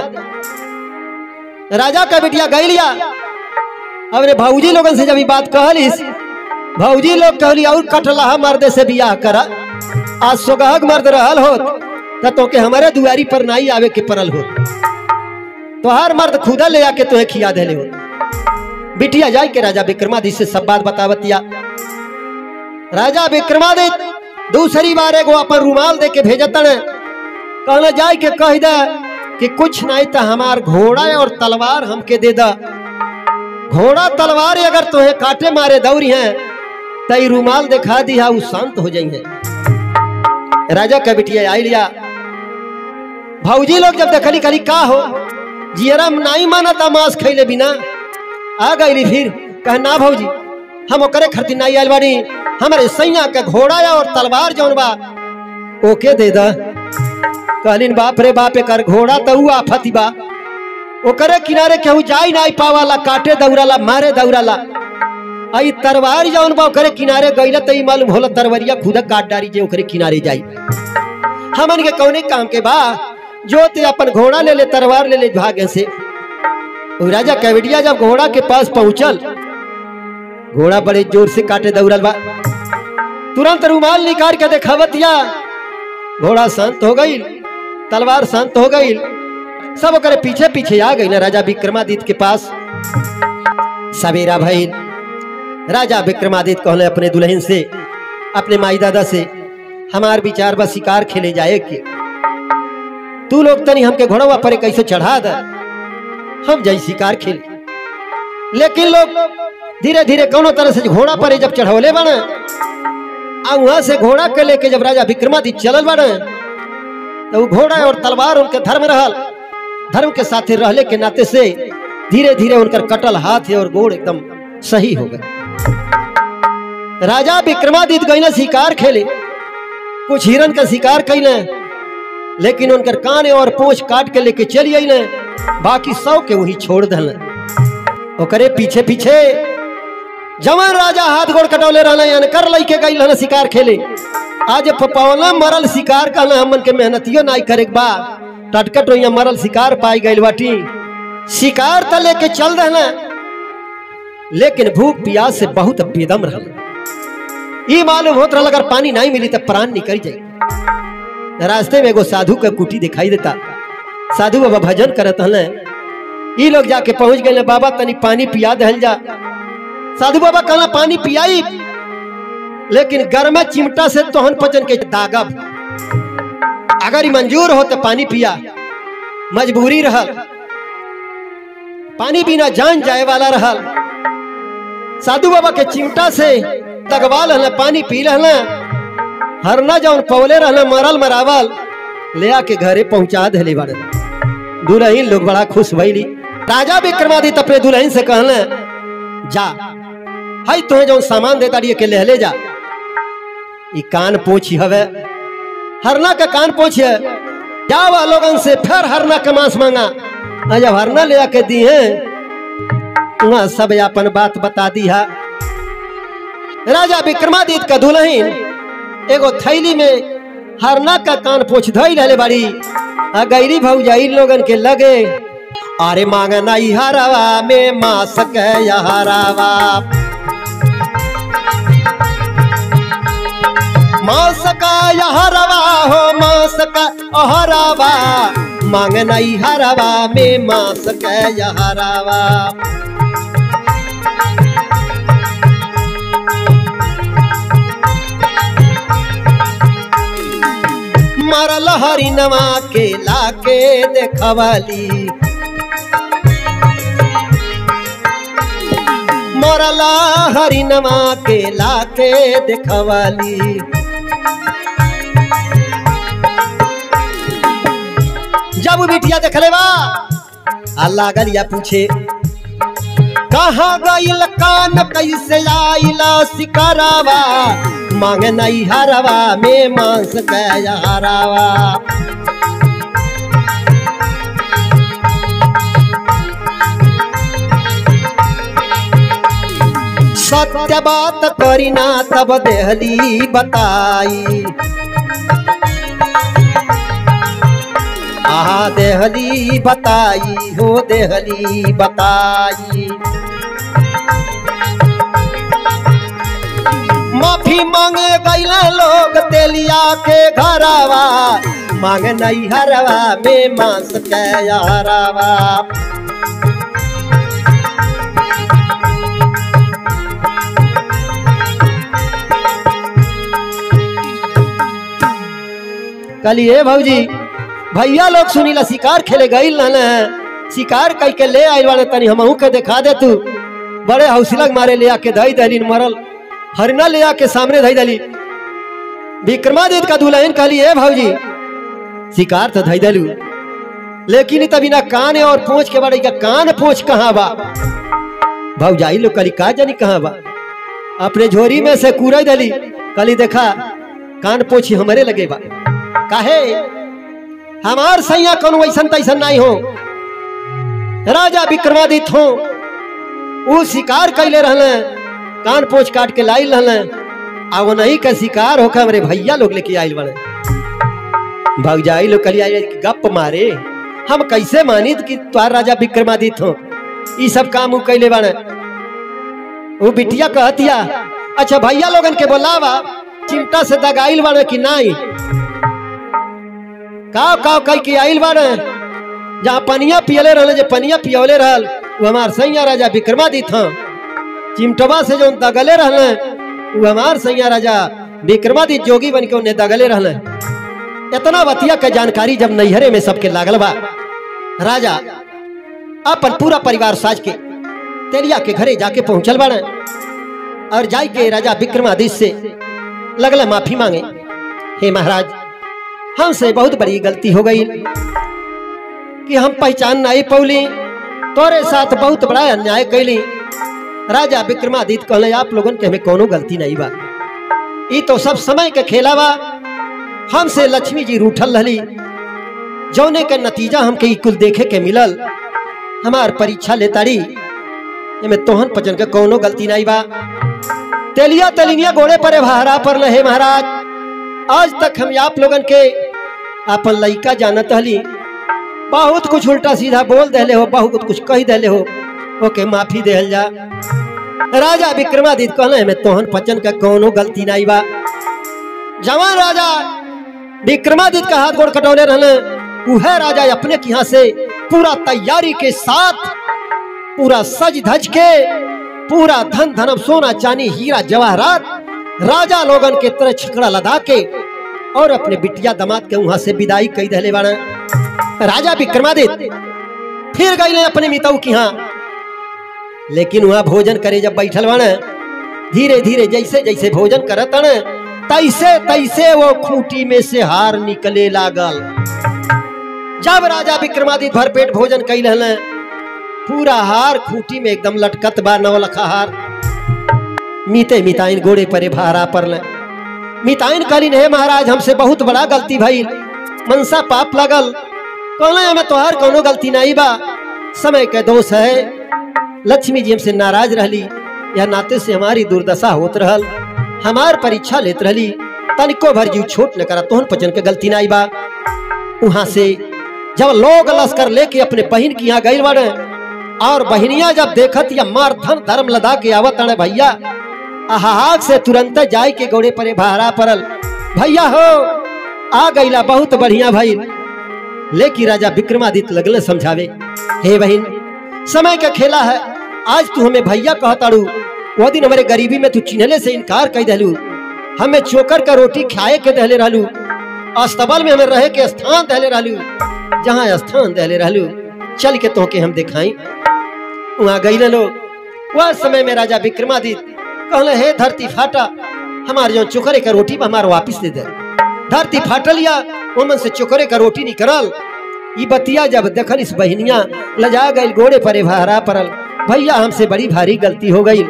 राजा का बिटिया गई लिया, अपने भौजी लोगन से जब ये बात कहलिस, भौजी लोग कहली और कटला मर्दे से बियाह करा, आज सोगहग मर्द रहल होत तो के हमारे दुआरी पर नहीं आवे के परल हो, तो हर मर्द खुदा ले आके तुम्हें खिया देले हो। बिटिया जाए के राजा विक्रमादित्य से सब बात बतावतिया। राजा विक्रमादित्य दूसरी बार एगो अपन रुमाल दे के भेजतन, कहना जाए के कह दे कि कुछ नहीं तो हमार घोड़ा और तलवार हमके दे दा। घोड़ा तलवार अगर तुम्हें काटे मारे दौरी हैं तो रुमाल दिखा दिया, वो शांत हो जाएंगे। राजा का बिटिया आई लिया, भौजी लोग जब देखली कली का हो जियरा नहीं माना था मांस खैले बिना, आ गई फिर कह ना भौजी हम ओकरे खर्ती नहीं आयल बानी, हमारे सैया के घोड़ा और तलवार जौन बा ओके दे दा। कहलिन बाप रे बाप कर घोड़ा तो आफती बा, ओकरे किनारे केहू जाई नहीं पावाला, काटे दौड़ाला मारे दौड़ाला। आई तलवार जौन बा ओकरे किनारे गईला तो मालूम होला तरवरिया खुदा काट डारी जे ओकरे किनारे जाई। हमन के कौने काम के बा, जो ते अपन घोड़ा ले ले तलवार ले ले भागे से। राजा कैवड़िया जब घोड़ा के पास पहुंचल, घोड़ा बड़े जोर से काटे दौड़ल बा, तुरंत रुमाल निकाल के देखावतिया, घोड़ा शांत हो गई, तलवार शांत हो गई, सब ओकरे पीछे पीछे आ गई ना राजा विक्रमादित्य के पास। सवेरा भइल, राजा विक्रमादित्य कहले अपने दुल्हन से, अपने माई दादा से हमार विचार बस शिकार खेले जाए के, तू लोग तनी हमके घोड़वा पर कैसे चढ़ा दे, हम जाई शिकार खेले। लेकिन लोग धीरे धीरे कोनो तरह से घोड़ा पर जब चढ़ौले बने, आ वहां से घोड़ा के लेके जब राजा विक्रमादित्य चलल बने, तो वो घोड़ा और तलवार उनके धर्म रहल, धर्म के साथे रहले के नाते से धीरे धीरे उनकर कटल हाथ और गोड़ एकदम सही हो गए। राजा विक्रमादित्य गए शिकार खेले, कुछ हिरन का शिकार कैले, लेकिन उनकर कान और पूंछ काट के लेके चली अइले, बाकी 100 के वही छोड़ दल। ओकरे पीछे पीछे जवान राजा हाथ गोड़ कटौले रहले, कर लेके गई शिकार खेले। आज पपौला मरल शिकार कहना हमन के मेहनतियों नाई करे बा, टटकट रोइया मरल शिकार पाई गई बाटी। शिकार त लेके चल रहना, लेकिन भूख प्यास से बहुत बेदम रहल। ये मालूम होत रहल अगर पानी नहीं मिली तो प्राण निकल जाए। रास्ते में एगो साधु का कुटी दिखाई देता, साधु बाबा भजन करत हले। ये लोग जाके पहुंच गए, बाबा तनी पानी पिया दहल जा। साधु बाबा कहला पानी पियाई, लेकिन गर्म चिमटा से तोहन पचन के दागब, अगर मंजूर हो तो पानी पिया। मजबूरी रहल, पानी बिना जान जाए वाला रहल। साधु बाबा के चिमटा से दगवा लहला, पानी पी लहला। हरना जौन पौले रहला मरल मरावल ले आके घरे पहुंचा दे बारे। दुल्हन लोग बड़ा खुश भइली। राजा विक्रमादित्य अपने दुल्हन से कहले, जा हई तुम्हें जो सामान देता के ले जा। ई कान पोछी हवे, हरना का कान पोछ है। जावा लोगन से फिर हरना का मांस मांगा। जब हरना ले आके दी है, वहां सब अपन बात बता दी है। राजा विक्रमादित्य का दुल्हन एगो थैली में हरना का कान पोछ धई रहले बाड़ी। गैरी भौजाई लोगन के लगे, अरे मांगना हरावा में मांस के हरावा, मांस का हरावा हो मांस का हरावा, मांगना हरावा में मांस के हरावा। मरल हरिनवा के लाके देखवाली, मरल हरिनवा के लाके देखवाली। जब बिटिया देखले बा अल्लाह गलिया पूछे, कहाँ गइल कान कैसे आइला शिकारावा, मांगे नहीं हरावा में मांस के हरावा। सत्य बात करी ना तब देहली बताई, आहा देहली बताई हो देहली बताई। माफी मांगे गईला लोग तेलिया के घरावा, मांगे नहीं हरवा में मांस के हरावा। कलिए भौजी भैया लोग सुनीला शिकार खेले गईल ना, शिकार कई के ले आइल वाले, तनी हमहू के दिखा दे तू। बड़े हौसला मारे ले आके धई दहली, मरल हरना ले आके सामने धई दली। विक्रमादित्य का दुल्हन कहली, ए भौजी शिकार तो धई दलू, लेकिन तभी ना कान और पूंछ के बड़े का कान पूंछ कहाँ बा। भौजाई लोग कली का जानी कहाँ बा, अपने झोरी में से कूड़ दली। कली देखा कान पूंछ हमारे लगे बा, काहे हमार सैया कौन वैसन तैसन नहीं हो। राजा विक्रमादित्य हो, वो शिकार कैले रहले, कान पोछ काट के लाइल रहले, आ वो नहीं का शिकार होकर हमारे भैया लोग लेके आइल बने। भौजाई लोग कलिया गप मारे, हम कैसे मानित कि तुहार राजा विक्रमादित्य हो, ये सब काम कैले बने। वो बिटिया कहतिया, अच्छा भैया लोगन के बोलावा, चिमटा से दगाइल बने कि नहीं। काव काव कई के आइल बारे, जहाँ पनिया पियले रहले, जो पनिया पियले रहल वो हमार सैया राजा विक्रमादित्य। चिमटवा से जो दगले रहले वो हमार सैया राजा विक्रमादित्य जोगी बन के उन्हें दगले रहना। इतना बतिया के जानकारी जब नैहरे में सबके लागल बा, राजा अपन पूरा परिवार साज के तेलिया के घरे जाके पहुंचल बाड़े और जाई के राजा विक्रमादित्य से लगले माफी मांगे। हे महाराज, हमसे बहुत बड़ी गलती हो गई कि हम पहचान नहीं पौली, तोरे साथ बहुत बड़ा अन्याय कैली। राजा विक्रमादित्य कहले आप लोगन के हमें कोनो गलती नहीं बा, ई तो सब समय के खेला बा। हमसे लक्ष्मी जी रूठल रहली, जौने के नतीजा हमके ई कुल देखे के मिलल। हमार परीक्षा लेताड़ी एमे तोहन पचन के कोनो गलती नहीं बा। तेलिया तेलिनिया गोड़े पर भारा पर लहे महाराज, आज तक हम आप लोगन के अपन लइका जानत हली, बहुत कुछ उल्टा सीधा बोल देले हो, बहुत कुछ कह देले हो, ओके माफी देहल जा। राजा विक्रमादित्य कहले हमें तोहन पचन का कोनो गलती नहीं बा। जवान राजा विक्रमादित्य का हाथ गोड़ कटौले रहने, उहे राजा अपने यहाँ से पूरा तैयारी के साथ, पूरा सज धज के, पूरा धन धनम सोना चांदी हीरा जवाहरात राजा लोगन के तरह छकड़ा लदा के और अपने बिटिया दामाद के वहां से विदाई कई दहले बाड़ा। राजा विक्रमादित्य फिर गए अपने मिताऊ की यहाँ, लेकिन वहां भोजन करे जब बैठल बाड़ा, धीरे धीरे जैसे जैसे भोजन करत तैसे तैसे वो खूंटी में से हार निकले लागल। जब राजा विक्रमादित्य भरपेट भोजन कैल हले, पूरा हार खूंटी में एकदम लटकत बा, नवलखा हार। मीते मिताइन गोड़े परे भारा परले। मिताइन कहली हे महाराज, हमसे बहुत बड़ा गलती भइल, मनसा पाप लगल। कहले हमें तोहार कोनो गलती नहीं बा, समय के दोष है। लक्ष्मी जी हमसे नाराज रहली, या नाते से हमारी दुर्दशा होत रहल, हमार परीक्षा लेत रहली, तनिको भर जीव छोट न करा, तोहन पचन के गलती नहीं बा। वहां से जब लोग लश्कर लेके अपने बहन की यहाँ गई बाड़े, और बहनिया जब देखत या मार धन धर्म लदा के आवत अड़े भैया, आहाक से तुरंत जाय के गोड़े परे भारा परल, भैया हो आ गईला, बहुत बढ़िया भाई। लेकिन राजा विक्रमादित्य लगले समझावे, हे बहन समय का खेला है, आज तू हमें भैया कहताड़ू, वो दिन हमारे गरीबी में तू चिन्हले से इनकार कर दहलू, हमें चोकर का रोटी खाए के दहले रहलू, अस्तबल में हमें रहे के स्थान दहले रहलू, जहाँ स्थान दहले रहलू चल के तोहके हम दिखाई। वहां गई लोग। वह समय में राजा विक्रमादित्य कहले हे धरती फाटा, हमारे जो चोकरे का रोटी हमारे वापिस दे दे। धरती फाटल या ओमन से चोकरे का रोटी निकलल। ये बतिया जब देखल इस बहनिया लजा गई, गोड़े परे भारा परल, भैया हमसे बड़ी भारी गलती हो गई।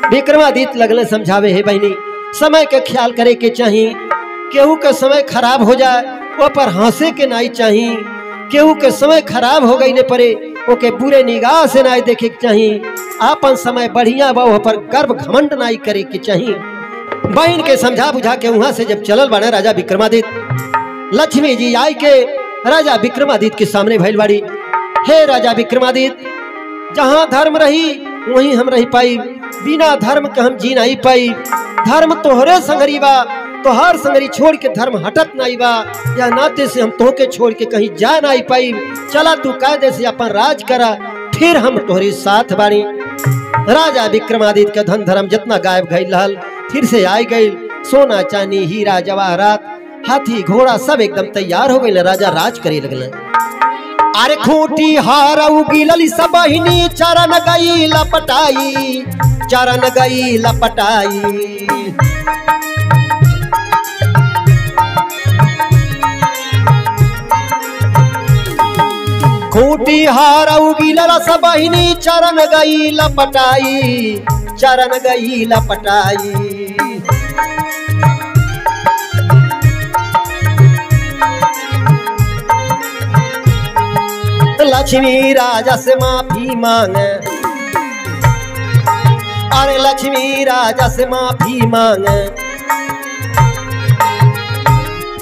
विक्रमादित्य लगले समझावे, हे बहनी समय के ख्याल करे के चाहिए, केहू के समय खराब हो जाए वो पर हंसे के नहीं चाहिए, केहू के समय खराब हो गई ने परे ओके बुरे निगाह से नहीं देखे के चाहिए, आपन समय बढ़िया बा पर गर्व घमंड नहीं करे के चाहिए। बहन के समझा बुझा के वहां से जब चलल बने राजा विक्रमादित्य, लक्ष्मी जी आई के राजा विक्रमादित्य के सामने भइल बाड़ी। हे राजा विक्रमादित्य, जहाँ धर्म रही वहीं हम रह पाई, बिना धर्म के हम जी नहीं पाई। धर्म तोहरे संगरी बा, तोहार संगरी छोड़ के धर्म हटत नहीं बा, या नाते से हम तोहके छोड़ के कहीं जा नहीं पाई। चला तू कायदे से अपन राज करा, फिर हम तोहरे साथ बाड़ी। राजा विक्रमादित्य का धन धर्म जितना गायब गई रहल फिर से आई गई, सोना चांदी हीरा जवाहरात हाथी घोड़ा सब एकदम तैयार हो गई। राजा राज करे लगल। अरे खूंटी हारऊ गिलली सब बहिनी, चरण गई लपटाई, चरण गई लपटाई। खूंटी हारऊ गिलला सब बहिनी, चरण गई लपटाई, चरण गई लपटाई। लक्ष्मी राजा से माफी मांगे, अरे लक्ष्मी राजा से माफी मांगे।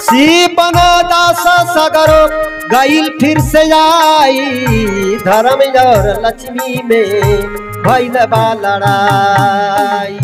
सी बनो दास सगरो गईल फिर से आई, धर्म और लक्ष्मी में भइल बा लड़ाई।